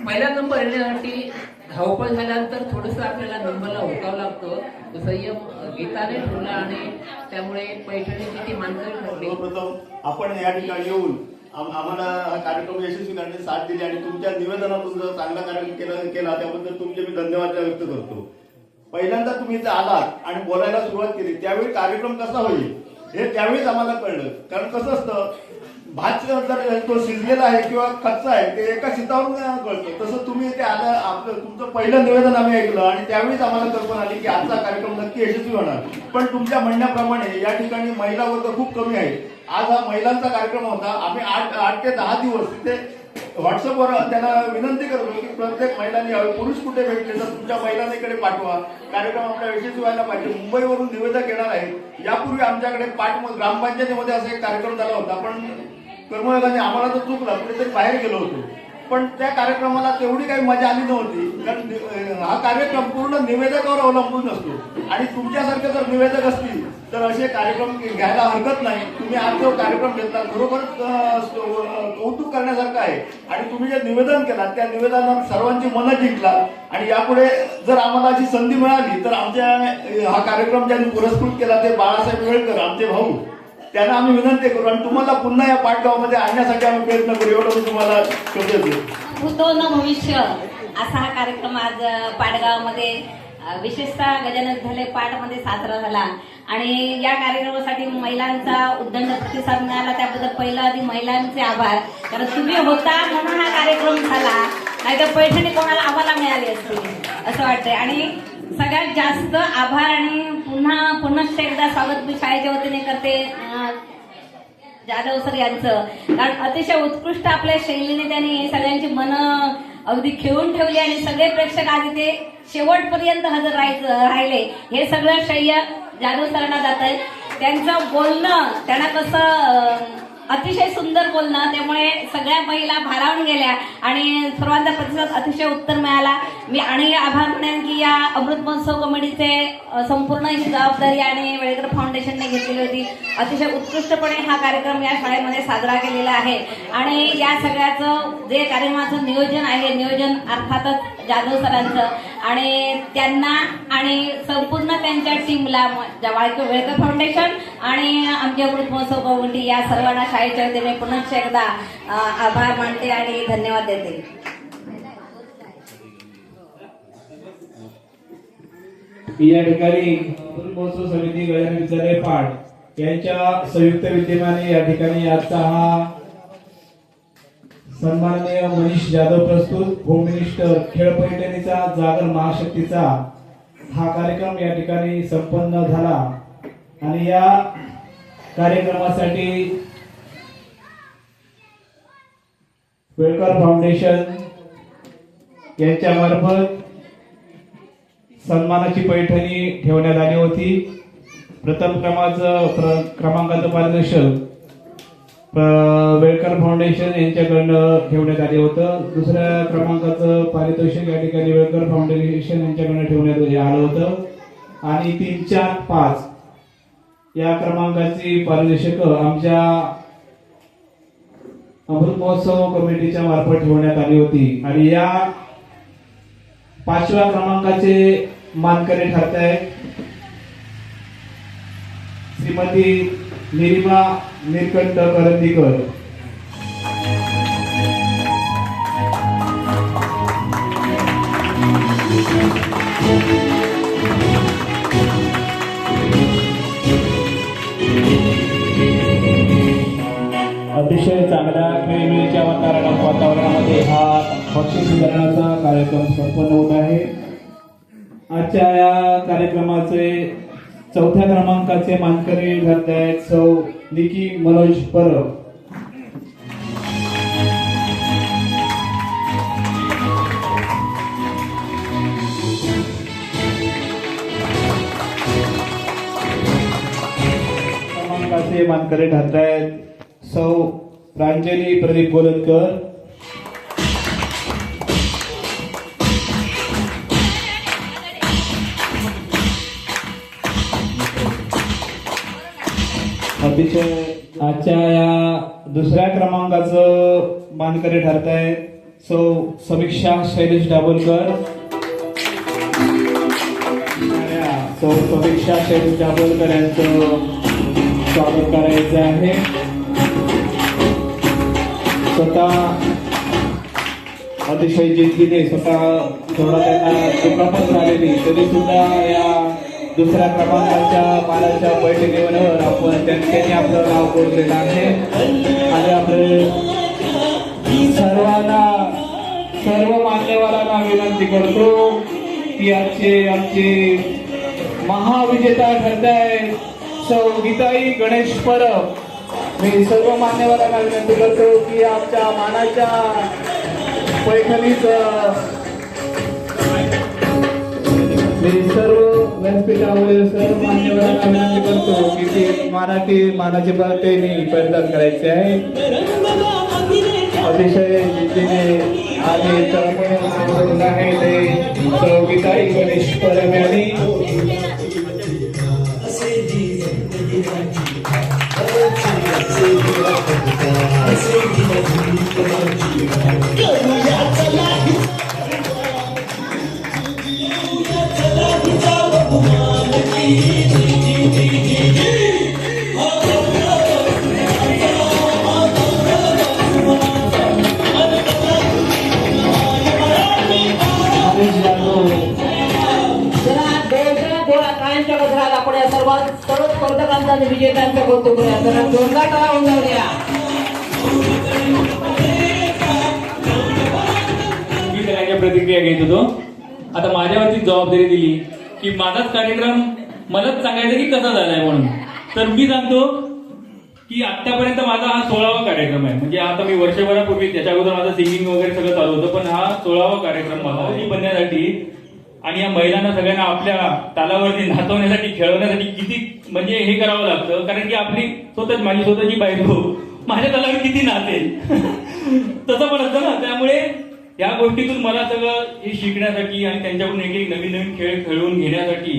पहिला नंबर येण्यासाठी धावपळ झाल्यानंतर थोडंसं आपल्याला नंबरला हुकावं लागतं. तो संयम गीताने ठेवला आणि त्यामुळे पैठणीची ती माणसं ठरली. सर्वप्रथम आपण या ठिकाणी येऊन आम्हाला हा कार्यक्रम यशस्वी करण्याची साथ दिली आणि तुमच्या निवेदनातून जो चांगला कार्यक्रम केला त्याबद्दल तुमचे मी धन्यवाद व्यक्त करतो. पहिल्यांदा तुम्ही इथे आलात आणि बोलायला सुरुवात केली त्यावेळी कार्यक्रम कसा होईल हे त्यावेळीच आम्हाला कळलं. कारण कसं असतं, भात जर तो शिजलेला आहे किंवा कच्चा आहे ते एका शितावरून कळतं. तसं तुम्ही इथे आलं, आपलं तुमचं पहिलं निवेदन आम्ही ऐकलं आणि त्यावेळीच आम्हाला कल्पना आली की आजचा कार्यक्रम नक्की यशस्वी होणार. पण तुमच्या म्हणण्याप्रमाणे या ठिकाणी महिला वर्ग खूप कमी आहे आज हा महिलांचा कार्यक्रम होता. आम्ही 8 ते 10 दिवस तिथे व्हॉट्सअपवर त्यांना विनंती करत होतो की प्रत्येक महिलांनी यावे. पुरुष कुठे भेटले तर तुमच्या महिलांना इकडे पाठवा, कार्यक्रम आपल्या यशस्वी व्हायला पाहिजे. मुंबईवरून निवेदक येणार आहे. यापूर्वी आमच्याकडे ग्रामपंचायतीमध्ये असा एक कार्यक्रम झाला होता, पण कर्मयोगाने आम्हाला तर चुकला, कुठेतरी बाहेर गेलो होतो. पण त्या कार्यक्रमाला तेवढी काही मजा आली नव्हती, कारण हा कार्यक्रम पूर्ण निवेदकावर अवलंबून असतो. आणि तुमच्यासारखे जर निवेदक असतील तर असे कार्यक्रम घ्यायला हरकत नाही. तुम्ही आज जो कार्यक्रम घेतला खरोखर कौतुक करण्यासारखं आहे. आणि तुम्ही जे निवेदन केलात त्या निवेदनावर सर्वांची मनं जिंकला. आणि यापुढे जर आम्हाला अशी संधी मिळाली तर आमच्या हा कार्यक्रम ज्यांनी पुरस्कृत केला ते बाळासाहेब वेळकर आमचे भाऊ, त्यांना आम्ही विनंती करू आणि तुम्हाला पुन्हा या पाटगावामध्ये आणण्यासाठी आम्ही प्रयत्न करू. एवढं मी तुम्हाला शब्द देतो. भूतो न भविष्य असा हा कार्यक्रम आज पाटगावामध्ये विशेषतः गजानन झाले पाटमध्ये साजरा झाला. आणि या कार्यक्रमासाठी महिलांचा उद्दंड प्रतिसाद मिळाला, त्याबद्दल पहिला आधी महिलांचे आभार. कारण तुम्ही होता म्हणून हा कार्यक्रम झाला, नाहीतर पैठणी कोणाला आम्हाला मिळाली असती असं वाटतंय. आणि सगळ्यात जास्त आभार आणि पुनश्च एकदा स्वागत मी शाळेच्या वतीने करते जाधव सर यांचं. कारण अतिशय उत्कृष्ट आपल्या शैलीने त्यांनी सगळ्यांची मनं अगदी खेळून ठेवली आणि सगळे प्रेक्षक आज इथे शेवटपर्यंत हजर राहिले. हे सगळं श्रेय जाधव सरांना जात आहे. त्यांचं बोलणं, त्यांना कसं अतिशय सुंदर बोलणं, त्यामुळे सगळ्या महिला भारावून गेल्या आणि सर्वांचा प्रतिसाद अतिशय उत्तर मिळाला. मी आणि आभार म्हणेन की या अमृत महोत्सव कमिटीचे संपूर्ण ही जबाबदारी आणि वेळेकर फाउंडेशनने घेतलेली होती. अतिशय उत्कृष्टपणे हा कार्यक्रम या शाळेमध्ये साजरा केलेला आहे. आणि या सगळ्याचं जे कार्यक्रमाचं नियोजन आहे, नियोजन अर्थातच जाधव सरांचं आणि त्यांना आणि संपूर्ण त्यांच्या टीमला वेळेकर फाउंडेशन आणि आमच्या अमृत महोत्सव कमिटी या सर्वांना शाळेच्या वतीने पुनश्च एकदा आभार मानते आणि धन्यवाद देते. या ठिकाणी महोत्सव समिती गजानन विद्यालय पाट यांच्या संयुक्त विद्यमाने या ठिकाणी आजचा हा सन्माननीय मनीष जाधव प्रस्तुत होम मिनिस्टर खेळ पैठणीचा जागर महाशक्तीचा हा कार्यक्रम या ठिकाणी संपन्न झाला. आणि या कार्यक्रमासाठी वेळकर फाउंडेशन यांच्या मार्फत सन्मानाची पैठणी ठेवण्यात आली होती. प्रथम क्रमांकाचं पारितोषिक वेळकर फाउंडेशन यांच्याकडनं ठेवण्यात आले होतं. दुसऱ्या क्रमांकाचं पारितोषिक या ठिकाणी वेळकर फाउंडेशन यांच्याकडनं ठेवण्यात आलं होतं. आणि 3, 4, 5 या क्रमांकाची पारितोषिक आमच्या अमृत महोत्सव कमिटीच्या मार्फत ठेवण्यात आली होती. आणि या 5व्या क्रमांकाचे मानकरी ठरत आहेत श्रीमती निरिमा निरकंठ करंदीकर. अतिशय चांगल्या खेळीमेळीच्या वातावरणामध्ये हा बक्षीस वितरणाचा कार्यक्रम संपन्न होत आहे. आजच्या या कार्यक्रमाचे 4थ्या क्रमांकाचे मानकरी ठरत आहेत सौ निकी मनोज परब. क्रमांकाचे मानकरी ठरत आहेत सौ प्रांजली प्रदीप गोलतकर. अतिशय आजच्या या 2ऱ्या क्रमांकाचं मानकरी ठरत आहेत सौ समीक्षा शैलेश दाभोलकर. सौ समीक्षा शैलेश दाभोलकर यांचं स्वागत करायचं आहे. स्वतः अतिशय जिद्दीने स्वतः थोडा त्यांना दुखापत झालेली तरी सुद्धा या 2ऱ्या क्रमांकाच्या मानाच्या बैठकीवर आपण त्यांनी आपलं नाव कोरलेलं आहे. आणि आपले सर्व मान्यवरांना विनंती करतो की आमचे महाविजेता ठरत आहे सौ गीताई गणेश परब. मी सर्व मान्यवरांना विनंती करतो की आमच्या मानाच्या पैठणीत मी सर्व व्यासपीठावरील सर्व मान्यवरांना विनंती करतो की ती मानाची पैठणी परिधान करायची आहे. अतिशय जिद्दीने आणि तळमळीने आहे ते सर्व गीताई गणेश परम यांनी सर्व स्पर्धकांचा आणि विजेत्यांचं कौतुक करूया. तर जोरदार टाळ्या होऊन जाऊ द्या. मी सगळ्यांच्या प्रतिक्रिया घेत होतो. आता माझ्यावरती जबाबदारी दिली की माझाच कार्यक्रम मलाच सांगायचं की कसा झालाय म्हणून. तर मी सांगतो की आतापर्यंत माझा हा 16वा कार्यक्रम आहे. म्हणजे आता मी वर्षभरापूर्वी त्याच्या अगोदर माझं सिंगिंग वगैरे सगळं चालू होतं, पण हा 16वा कार्यक्रम मला बनण्यासाठी आणि या महिलांना सगळ्यांना आपल्या तालावरती नाचवण्यासाठी खेळवण्यासाठी किती म्हणजे हे करावं लागतं. कारण की आपली माझी स्वतःची बायको माझ्या तालावर किती नाचेल तसं पण असतं ना. त्यामुळे या गोष्टीतून मला सगळं हे शिकण्यासाठी आणि त्यांच्याकडून एक नवीन नवीन खेळ खेळवून घेण्यासाठी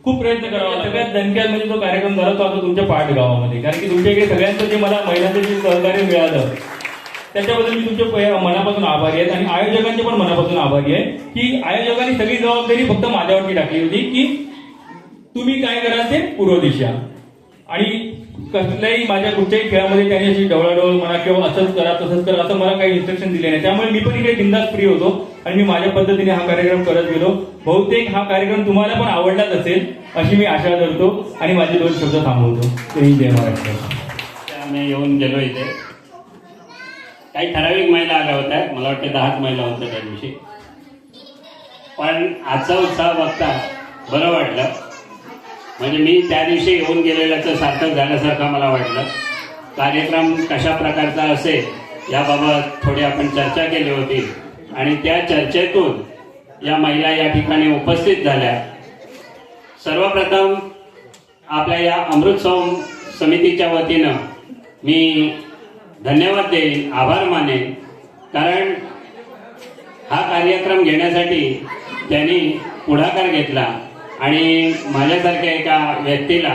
खूप प्रयत्न करावा लागला. सगळ्यात दणक्यात म्हणजे जो कार्यक्रम झाला तो आता तुमच्या पाट गावामध्ये. कारण की तुमच्याकडे सगळ्यांचं जे मला महिलांचं जे सहकार्य मिळालं त्याच्याबद्दल मी तुमचे मनापासून आभारी आहेत. आणि आयोजकांचे पण मनापासून आभारी आहे की आयोजकांनी सगळी जबाबदारी फक्त माझ्यावरती टाकली होती की तुम्ही काय कराल ते पूर्व दिशा. आणि कसल्याही माझ्या कुठच्याही खेळामध्ये त्यांनी अशी डवळाडवळ म्हणा किंवा असंच करा तसंच करा असं मला काही इन्स्ट्रक्शन दिले नाही. त्यामुळे मी पण इकडे बिंदास फ्री होतो आणि मी माझ्या पद्धतीने हा कार्यक्रम करत गेलो. बहुतेक हा कार्यक्रम तुम्हाला पण आवडलाच असेल अशी मी आशा करतो आणि माझे 2 शब्द थांबवतो. जय महाराष्ट्र. आम्ही येऊन गेलो इथे. काही ठराविक महिला आल्या होत्या, मला वाटतं 10 महिला होत्या त्या दिवशी. पण आजचा उत्साह बघता बरं वाटलं. म्हणजे मी त्या दिवशी येऊन गेलेल्याचं सार्थक झाल्यासारखं मला वाटलं. कार्यक्रम कशा प्रकारचा असेल याबाबत थोडी आपण चर्चा केली होती आणि त्या चर्चेतून या महिला या ठिकाणी उपस्थित झाल्या. सर्वप्रथम आपल्या या अमृतसोम समितीच्या वतीनं मी धन्यवाद देईन, आभार मानेन. कारण हा कार्यक्रम घेण्यासाठी त्यांनी पुढाकार घेतला आणि माझ्यासारख्या एका व्यक्तीला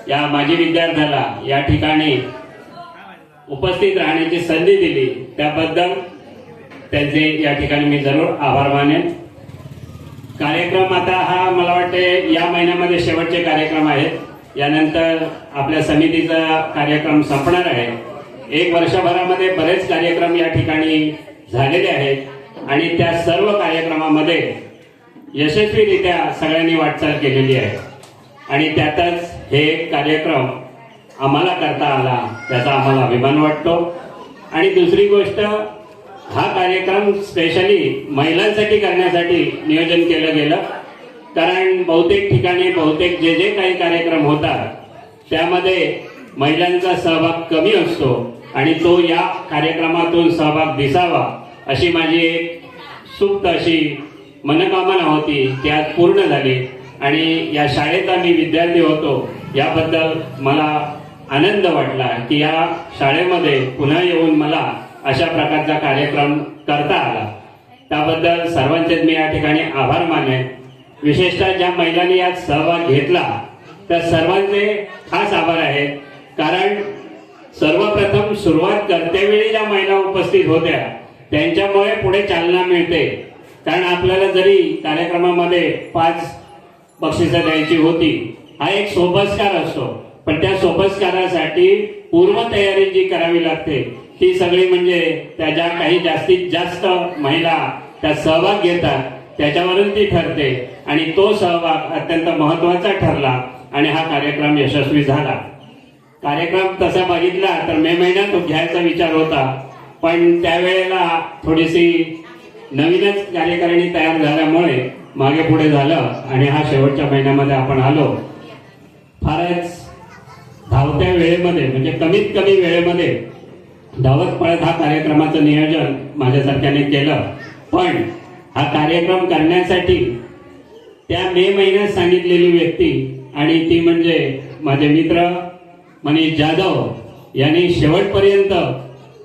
या माजी विद्यार्थ्याला या ठिकाणी उपस्थित राहण्याची संधी दिली त्याबद्दल त्यांचे या ठिकाणी मी जरूर आभार मानेन. कार्यक्रम आता हा मला वाटते या महिन्यामध्ये शेवटचे कार्यक्रम आहेत. यानंतर आपल्या समितीचा कार्यक्रम संपणार आहे. 1 वर्षभरामध्ये बरेच कार्यक्रम या ठिकाणी झालेले आहेत आणि त्या सर्व कार्यक्रमामध्ये यशस्वीरित्या सगळ्यांनी वाटचाल केलेली आहे आणि त्यातच हे कार्यक्रम आम्हाला करता आला त्याचा आम्हाला अभिमान वाटतो. आणि दुसरी गोष्ट, हा कार्यक्रम स्पेशली महिलांसाठी करण्यासाठी नियोजन केलं गेलं. कारण बहुतेक ठिकाणी बहुतेक जे काही कार्यक्रम होतात त्यामध्ये महिलांचा सहभाग कमी असतो आणि तो या कार्यक्रमातून सहभाग दिसावा अशी माझी एक सुप्त अशी मनोकामना होती. ती आज पूर्ण झाली आणि या शाळेत आम्ही विद्यार्थी होतो याबद्दल मला आनंद वाटला की या शाळेमध्ये पुन्हा येऊन मला अशा प्रकारचा कार्यक्रम करता आला. त्याबद्दल सर्वांचेच मी या ठिकाणी आभार मानेन. विशेषतः ज्या महिलांनी यात सहभाग घेतला त्या सर्वांचे खास आभार आहेत. कारण सर्वप्रथम सुरुवात करतेवेळी ज्या महिला उपस्थित होत्या त्यांच्यामुळे पुढे चालना मिळते. कारण आपल्याला जरी कार्यक्रमामध्ये 5 बक्षिसं द्यायची होती, हा एक सोपस्कार असतो, पण त्या सोपस्कारासाठी पूर्व तयारी जी करावी लागते ती सगळी म्हणजे त्या ज्या काही जास्तीत जास्त महिला त्यात सहभाग घेतात त्याच्यावरून ती ठरते आणि तो सहभाग अत्यंत महत्वाचा ठरला आणि हा कार्यक्रम यशस्वी झाला. कार्यक्रम तसा बघितला तर मे महिन्यात घ्यायचा विचार होता, पण त्यावेळेला थोडीशी नवीनच कार्यकारिणी तयार झाल्यामुळे मागे पुढे झालं आणि हा शेवटच्या महिन्यामध्ये आपण आलो. फारच धावता धावत्या वेळेमध्ये म्हणजे कमीत कमी वेळेमध्ये धावत पळत हा कार्यक्रमाचं नियोजन माझ्यासारख्याने केलं. पण हा कार्यक्रम करण्यासाठी त्या मे महिन्यात सांगितलेली व्यक्ती आणि ती म्हणजे माझे मित्र मनीष जाधव यांनी शेवटपर्यंत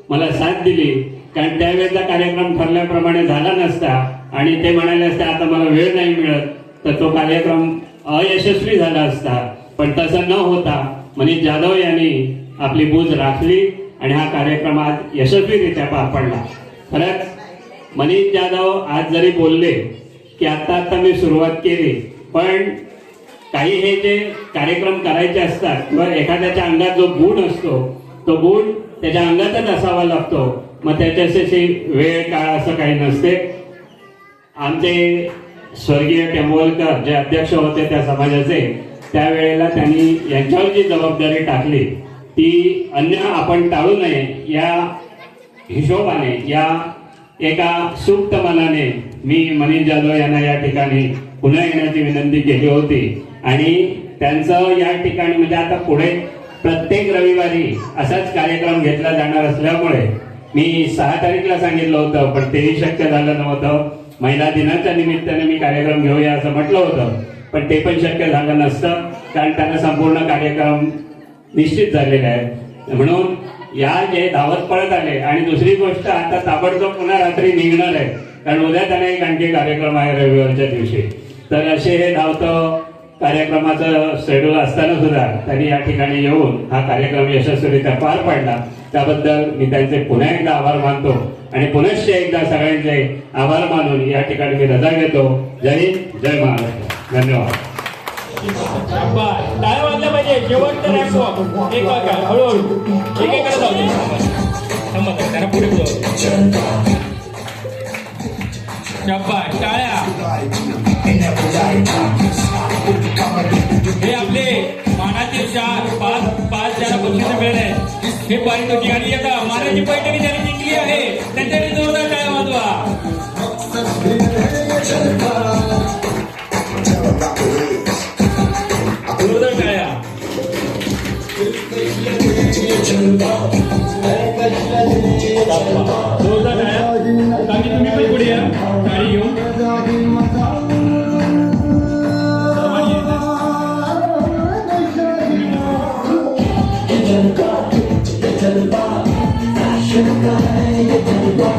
मला साथ दिली. कारण त्यावेळेचा कार्यक्रम ठरल्याप्रमाणे झाला नसता आणि ते म्हणाले असते आता मला वेळ नाही मिळत तर तो कार्यक्रम अयशस्वी झाला असता. पण तसं न होता मनीष जाधव यांनी आपली बूज राखली आणि हा कार्यक्रम आज यशस्वीरित्या पार पडला. खरंच मनीष जाधव आज जरी बोलले की आता मी सुरुवात केली, पण काही हे जे कार्यक्रम करायचे असतात किंवा एखाद्याच्या अंगात जो गुण असतो तो गुण त्याच्या अंगातच असावा लागतो. मग त्याच्याशी वेळ काळ असं काही नसते. आमचे स्वर्गीय टेंबोलकर जे अध्यक्ष होते त्या समाजाचे, त्यावेळेला त्यांनी यांच्यावर जी जबाबदारी टाकली ती अन्य आपण टाळू नये या हिशोबाने, या एका सुप्त मनाने मी मनीष जाधव यांना या ठिकाणी पुन्हा येण्याची विनंती केली होती. आणि त्यांचं या ठिकाणी म्हणजे आता पुढे प्रत्येक रविवारी असाच कार्यक्रम घेतला जाणार असल्यामुळे मी 6 तारीखला सांगितलं होतं, पण तेही शक्य झालं नव्हतं. महिला दिनाच्या निमित्ताने मी कार्यक्रम घेऊया असं म्हटलं होतं, पण ते पण शक्य झालं नसतं कारण त्यांना संपूर्ण कार्यक्रम निश्चित झालेले आहेत. म्हणून या जे धावत पळत आले. आणि दुसरी गोष्ट आता ताबडतोब पुन्हा रात्री निघणार आहे कारण उद्या त्यांना एक आणखी कार्यक्रम आहे रविवारच्या दिवशी. तर असे हे धावतं कार्यक्रमाचं शेड्यूल असताना सुद्धा त्यांनी या ठिकाणी येऊन हा कार्यक्रम यशस्वीरित्या पार पाडला. त्याबद्दल मी त्यांचे पुन्हा एकदा आभार मानतो आणि पुनश्च एकदा सगळ्यांचे आभार मानून या ठिकाणी मी रजा घेतो. जय हिंद, जय महाराष्ट्र. धन्यवाद. टाळ्या वाजल्या पाहिजे. शेवटचं रॅम्प वॉक एक हळूहळू एकेकडे जाऊ दे. थांबा त्यांना पुढे टाळ्या. हे आपले मानाचे 5 ज्याला बक्षीस मिळाले हे पारितोषिक आणि आता मानाची पैठणी ज्यांनी जिंकली आहे त्यांच्याकडे जोरदार टाळ्या वाजवा. जोरदार टाळ्या. जोरदार टाळ्या. काकी तुम्ही पण पुढे या टाळी घेऊन. जलवा फॅशन का है ये जलवा